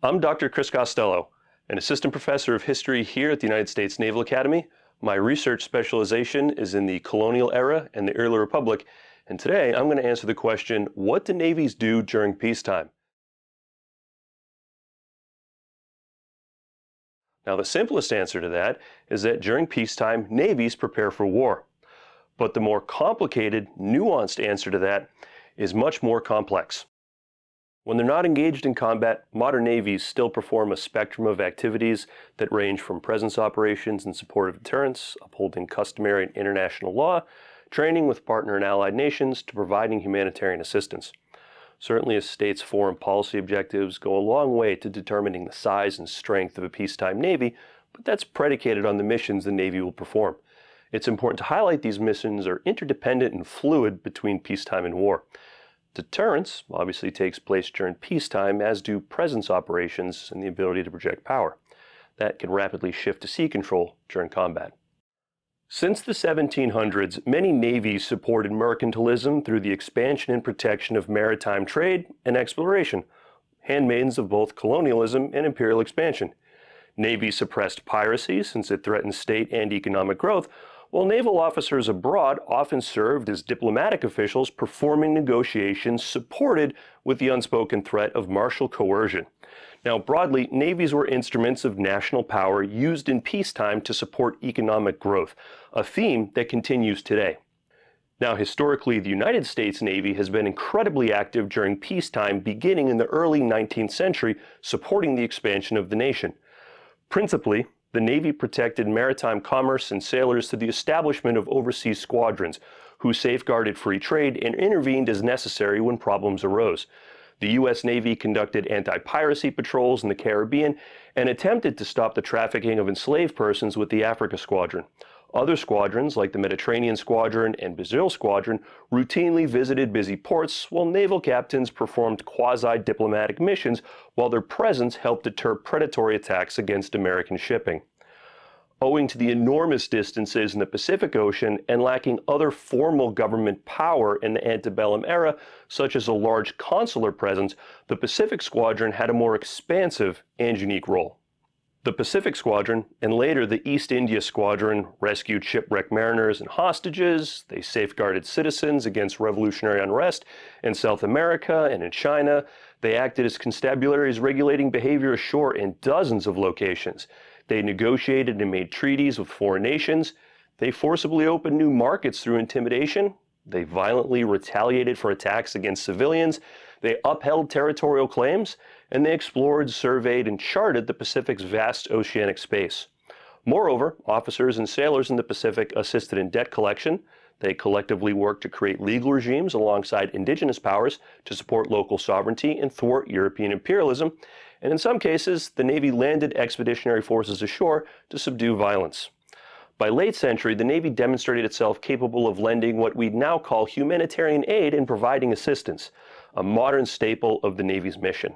I'm Dr. Chris Costello, an assistant professor of history here at the United States Naval Academy. My research specialization is in the colonial era and the early republic, and today I'm going to answer the question, what do navies do during peacetime? Now, the simplest answer to that is that during peacetime, navies prepare for war. But the more complicated, nuanced answer to that is much more complex. When they're not engaged in combat, modern navies still perform a spectrum of activities that range from presence operations in support of deterrence, upholding customary and international law, training with partner and allied nations, to providing humanitarian assistance. Certainly, a state's foreign policy objectives go a long way to determining the size and strength of a peacetime navy, but that's predicated on the missions the Navy will perform. It's important to highlight these missions are interdependent and fluid between peacetime and war. Deterrence obviously takes place during peacetime, as do presence operations and the ability to project power. That can rapidly shift to sea control during combat. Since the 1700s, many navies supported mercantilism through the expansion and protection of maritime trade and exploration, handmaidens of both colonialism and imperial expansion. Navies suppressed piracy since it threatened state and economic growth, while naval officers abroad often served as diplomatic officials performing negotiations supported with the unspoken threat of martial coercion. Now, broadly, navies were instruments of national power used in peacetime to support economic growth, a theme that continues today. Now, historically, the United States Navy has been incredibly active during peacetime, beginning in the early 19th century, supporting the expansion of the nation. Principally, the Navy protected maritime commerce and sailors through the establishment of overseas squadrons, who safeguarded free trade and intervened as necessary when problems arose. The U.S. Navy conducted anti-piracy patrols in the Caribbean and attempted to stop the trafficking of enslaved persons with the Africa Squadron. Other squadrons, like the Mediterranean Squadron and Brazil Squadron, routinely visited busy ports, while naval captains performed quasi-diplomatic missions, while their presence helped deter predatory attacks against American shipping. Owing to the enormous distances in the Pacific Ocean and lacking other formal government power in the antebellum era, such as a large consular presence, the Pacific Squadron had a more expansive and unique role. The Pacific Squadron, and later the East India Squadron, rescued shipwrecked mariners and hostages. They safeguarded citizens against revolutionary unrest in South America and in China. They acted as constabularies regulating behavior ashore in dozens of locations. They negotiated and made treaties with foreign nations. They forcibly opened new markets through intimidation. They violently retaliated for attacks against civilians. They upheld territorial claims, and they explored, surveyed, and charted the Pacific's vast oceanic space. Moreover, officers and sailors in the Pacific assisted in debt collection. They collectively worked to create legal regimes alongside indigenous powers to support local sovereignty and thwart European imperialism. And in some cases, the Navy landed expeditionary forces ashore to subdue violence. By late century, the Navy demonstrated itself capable of lending what we now call humanitarian aid in providing assistance, a modern staple of the Navy's mission.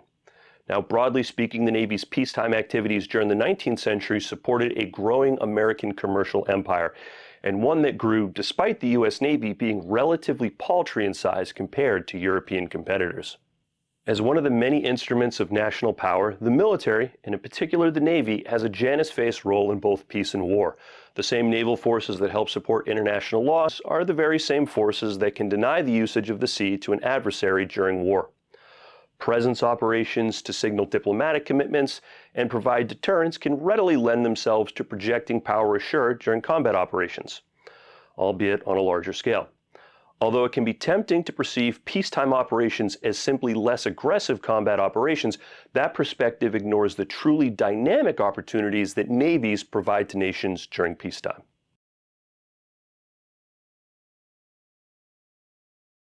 Now, broadly speaking, the Navy's peacetime activities during the 19th century supported a growing American commercial empire, and one that grew despite the U.S. Navy being relatively paltry in size compared to European competitors. As one of the many instruments of national power, the military, and in particular the Navy, has a Janus-faced role in both peace and war. The same naval forces that help support international laws are the very same forces that can deny the usage of the sea to an adversary during war. Presence operations to signal diplomatic commitments and provide deterrence can readily lend themselves to projecting power ashore during combat operations, albeit on a larger scale. Although it can be tempting to perceive peacetime operations as simply less aggressive combat operations, that perspective ignores the truly dynamic opportunities that navies provide to nations during peacetime.